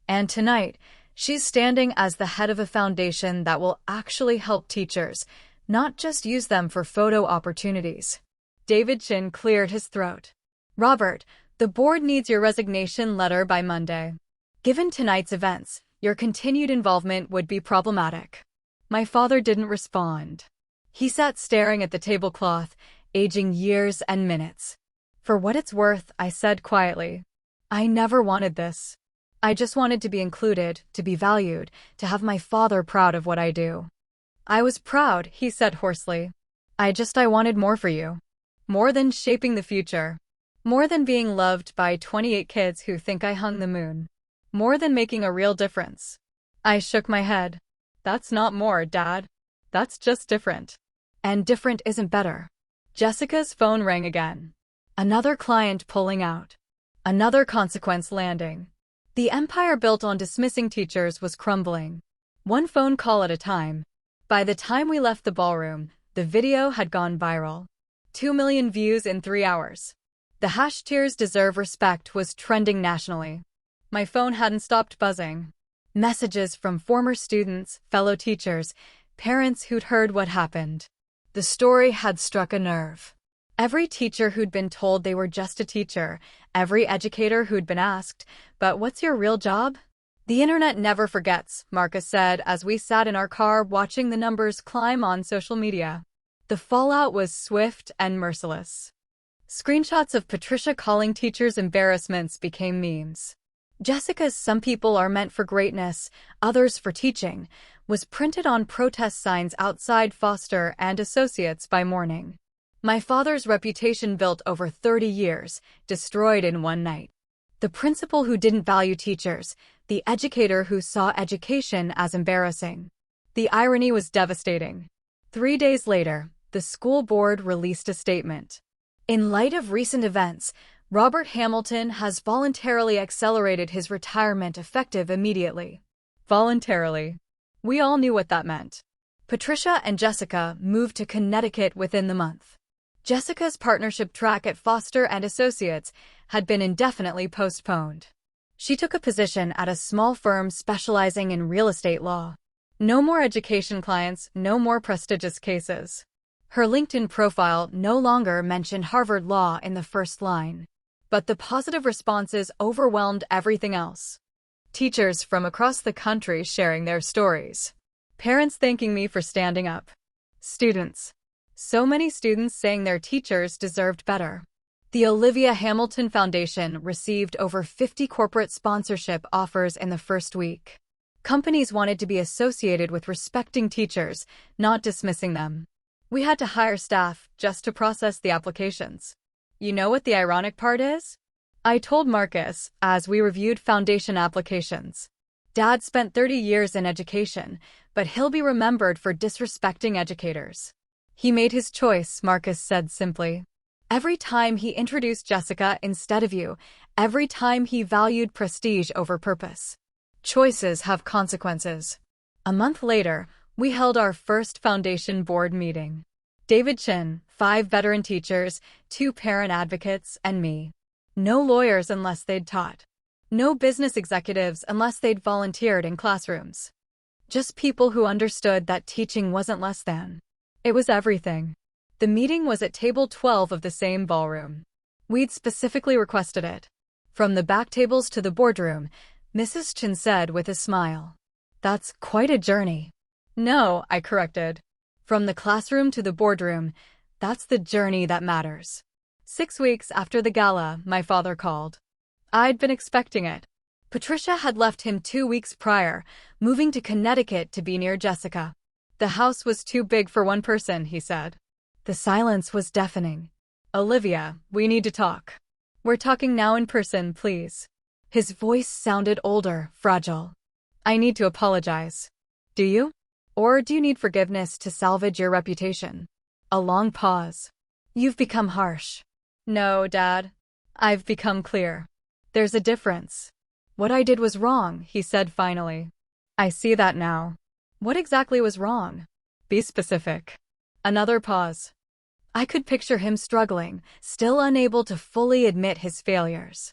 And tonight, she's standing as the head of a foundation that will actually help teachers, not just use them for photo opportunities. David Chin cleared his throat. Robert, the board needs your resignation letter by Monday. Given tonight's events, your continued involvement would be problematic. My father didn't respond. He sat staring at the tablecloth, aging years and minutes. For what it's worth, I said quietly. I never wanted this. I just wanted to be included, to be valued, to have my father proud of what I do. I was proud, he said hoarsely. I wanted more for you. More than shaping the future. More than being loved by 28 kids who think I hung the moon. More than making a real difference. I shook my head. That's not more, Dad. That's just different. And different isn't better. Jessica's phone rang again. Another client pulling out. Another consequence landing. The empire built on dismissing teachers was crumbling. One phone call at a time. By the time we left the ballroom, the video had gone viral. 2 million views in 3 hours. The #Tears deserve respect was trending nationally. My phone hadn't stopped buzzing. Messages from former students, fellow teachers, parents who'd heard what happened. The story had struck a nerve. Every teacher who'd been told they were just a teacher, every educator who'd been asked, but what's your real job? The internet never forgets, Marcus said as we sat in our car watching the numbers climb on social media. The fallout was swift and merciless. Screenshots of Patricia calling teachers embarrassments became memes. Jessica's "Some people are meant for greatness, others for teaching" was printed on protest signs outside Foster and Associates by morning. My father's reputation built over 30 years, destroyed in one night. The principal who didn't value teachers, the educator who saw education as embarrassing. The irony was devastating. 3 days later, the school board released a statement. In light of recent events, Robert Hamilton has voluntarily accelerated his retirement effective immediately. Voluntarily. We all knew what that meant. Patricia and Jessica moved to Connecticut within the month. Jessica's partnership track at Foster and Associates had been indefinitely postponed. She took a position at a small firm specializing in real estate law. No more education clients, no more prestigious cases. Her LinkedIn profile no longer mentioned Harvard Law in the first line. But the positive responses overwhelmed everything else. Teachers from across the country sharing their stories. Parents thanking me for standing up. Students So many students saying their teachers deserved better. The Olivia Hamilton Foundation received over 50 corporate sponsorship offers in the first week. Companies wanted to be associated with respecting teachers, not dismissing them. We had to hire staff just to process the applications. You know what the ironic part is? I told Marcus as we reviewed foundation applications. Dad spent 30 years in education, but he'll be remembered for disrespecting educators. He made his choice, Marcus said simply. Every time he introduced Jessica instead of you, every time he valued prestige over purpose. Choices have consequences. A month later, we held our first foundation board meeting. David Chin, 5 veteran teachers, 2 parent advocates, and me. No lawyers unless they'd taught. No business executives unless they'd volunteered in classrooms. Just people who understood that teaching wasn't less than. It was everything. The meeting was at table 12 of the same ballroom. We'd specifically requested it. From the back tables to the boardroom, Mrs. Chin said with a smile. That's quite a journey. No, I corrected. From the classroom to the boardroom, that's the journey that matters. 6 weeks after the gala, my father called. I'd been expecting it. Patricia had left him 2 weeks prior, moving to Connecticut to be near Jessica. The house was too big for one person, he said. The silence was deafening. Olivia, we need to talk. We're talking now in person, please. His voice sounded older, fragile. I need to apologize. Do you? Or do you need forgiveness to salvage your reputation? A long pause. You've become harsh. No, Dad. I've become clear. There's a difference. What I did was wrong, he said finally. I see that now. What exactly was wrong? Be specific. Another pause. I could picture him struggling, still unable to fully admit his failures.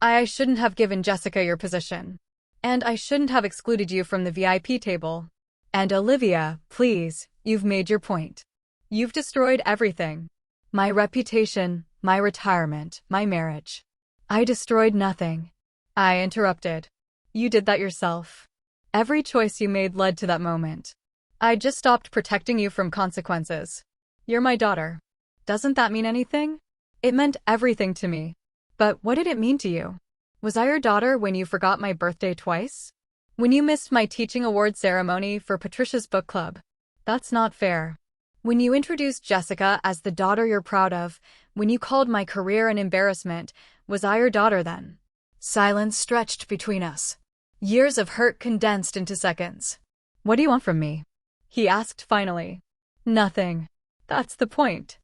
I shouldn't have given Jessica your position. And I shouldn't have excluded you from the VIP table. And Olivia, please, you've made your point. You've destroyed everything. My reputation, my retirement, my marriage. I destroyed nothing. I interrupted. You did that yourself. Every choice you made led to that moment. I just stopped protecting you from consequences. You're my daughter. Doesn't that mean anything? It meant everything to me. But what did it mean to you? Was I your daughter when you forgot my birthday twice? When you missed my teaching award ceremony for Patricia's book club? That's not fair. When you introduced Jessica as the daughter you're proud of, when you called my career an embarrassment, was I your daughter then? Silence stretched between us. Years of hurt condensed into seconds. What do you want from me? He asked finally. Nothing. That's the point.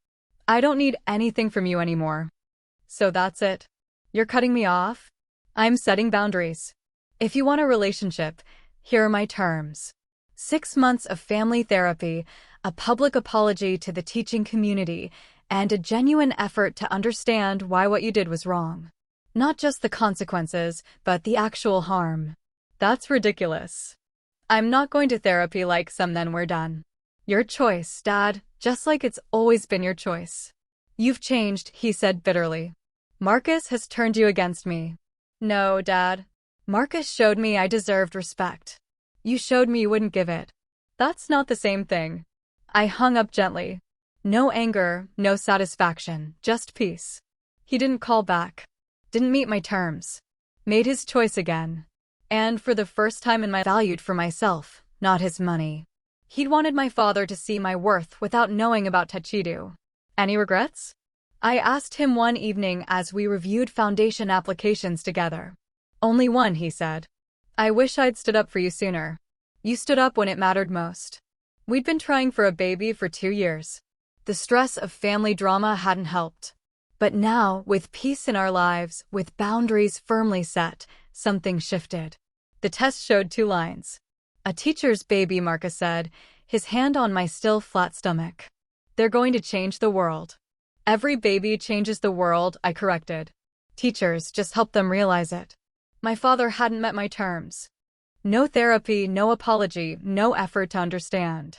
I don't need anything from you anymore. So that's it. You're cutting me off? I'm setting boundaries. If you want a relationship, here are my terms. 6 months of family therapy, a public apology to the teaching community, and a genuine effort to understand why what you did was wrong. Not just the consequences, but the actual harm. That's ridiculous. I'm not going to therapy like some, then we're done. Your choice, Dad, just like it's always been your choice. You've changed, he said bitterly. Marcus has turned you against me. No, Dad. Marcus showed me I deserved respect. You showed me you wouldn't give it. That's not the same thing. I hung up gently. No anger, no satisfaction, just peace. He didn't call back. Didn't meet my terms. Made his choice again. And for the first time in my life, valued for myself, not his money. He'd wanted my father to see my worth without knowing about Tachidu. Any regrets? I asked him one evening as we reviewed foundation applications together. Only one, he said. I wish I'd stood up for you sooner. You stood up when it mattered most. We'd been trying for a baby for 2 years. The stress of family drama hadn't helped. But now, with peace in our lives, with boundaries firmly set, something shifted. The test showed 2 lines. A teacher's baby, Marcus said, his hand on my still flat stomach. They're going to change the world. Every baby changes the world, I corrected. Teachers just help them realize it. My father hadn't met my terms. No therapy, no apology, no effort to understand.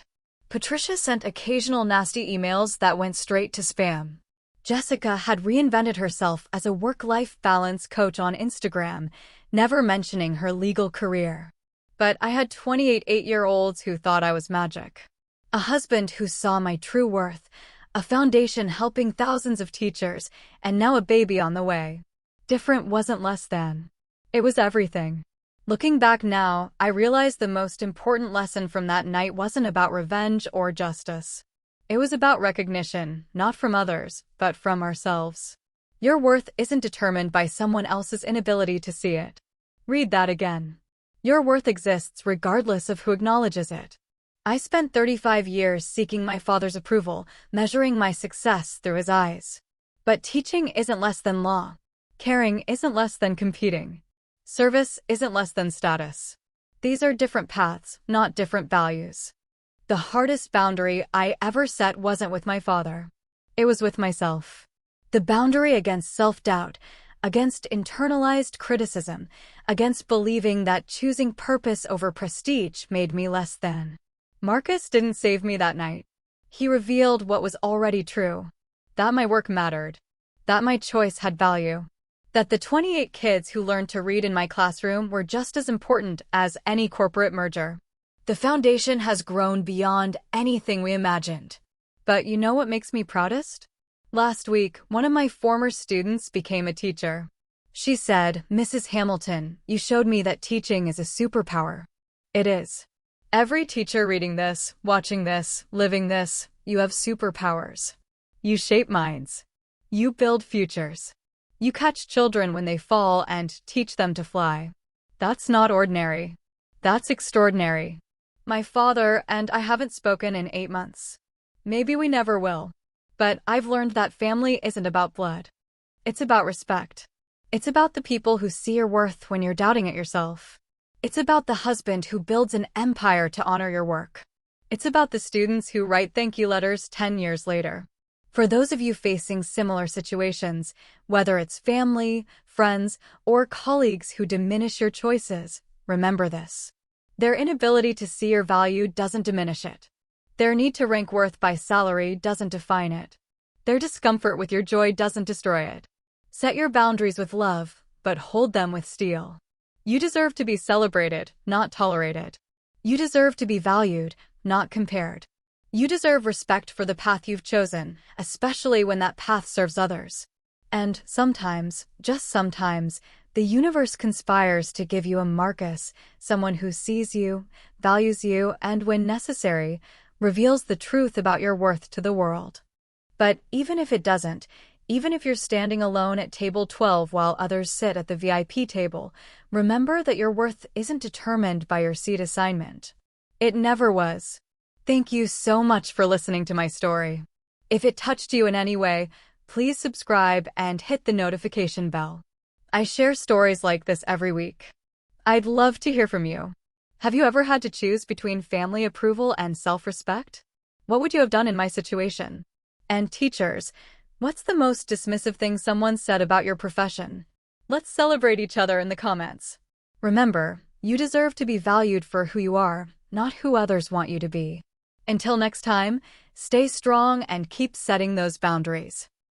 Patricia sent occasional nasty emails that went straight to spam. Jessica had reinvented herself as a work-life balance coach on Instagram, never mentioning her legal career. But I had 28 8-year-olds who thought I was magic. A husband who saw my true worth, a foundation helping thousands of teachers, and now a baby on the way. Different wasn't less than. It was everything. Looking back now, I realize the most important lesson from that night wasn't about revenge or justice. It was about recognition, not from others, but from ourselves. Your worth isn't determined by someone else's inability to see it. Read that again. Your worth exists regardless of who acknowledges it. I spent 35 years seeking my father's approval, measuring my success through his eyes. But teaching isn't less than law. Caring isn't less than competing. Service isn't less than status. These are different paths, not different values. The hardest boundary I ever set wasn't with my father. It was with myself. The boundary against self-doubt, against internalized criticism, against believing that choosing purpose over prestige made me less than. Marcus didn't save me that night. He revealed what was already true. That my work mattered. That my choice had value. That the 28 kids who learned to read in my classroom were just as important as any corporate merger. The foundation has grown beyond anything we imagined. But you know what makes me proudest? Last week, one of my former students became a teacher. She said, "Mrs. Hamilton, you showed me that teaching is a superpower." It is. Every teacher reading this, watching this, living this, you have superpowers. You shape minds. You build futures. You catch children when they fall and teach them to fly. That's not ordinary. That's extraordinary. My father and I haven't spoken in 8 months. Maybe we never will. But I've learned that family isn't about blood. It's about respect. It's about the people who see your worth when you're doubting it yourself. It's about the husband who builds an empire to honor your work. It's about the students who write thank you letters 10 years later. For those of you facing similar situations, whether it's family, friends, or colleagues who diminish your choices, remember this. Their inability to see your value doesn't diminish it. Their need to rank worth by salary doesn't define it. Their discomfort with your joy doesn't destroy it. Set your boundaries with love, but hold them with steel. You deserve to be celebrated, not tolerated. You deserve to be valued, not compared. You deserve respect for the path you've chosen, especially when that path serves others. And sometimes, just sometimes, the universe conspires to give you a Marcus, someone who sees you, values you, and when necessary, reveals the truth about your worth to the world. But even if it doesn't, even if you're standing alone at table 12 while others sit at the VIP table, remember that your worth isn't determined by your seat assignment. It never was. Thank you so much for listening to my story. If it touched you in any way, please subscribe and hit the notification bell. I share stories like this every week. I'd love to hear from you. Have you ever had to choose between family approval and self-respect? What would you have done in my situation? And teachers, what's the most dismissive thing someone said about your profession? Let's celebrate each other in the comments. Remember, you deserve to be valued for who you are, not who others want you to be. Until next time, stay strong and keep setting those boundaries.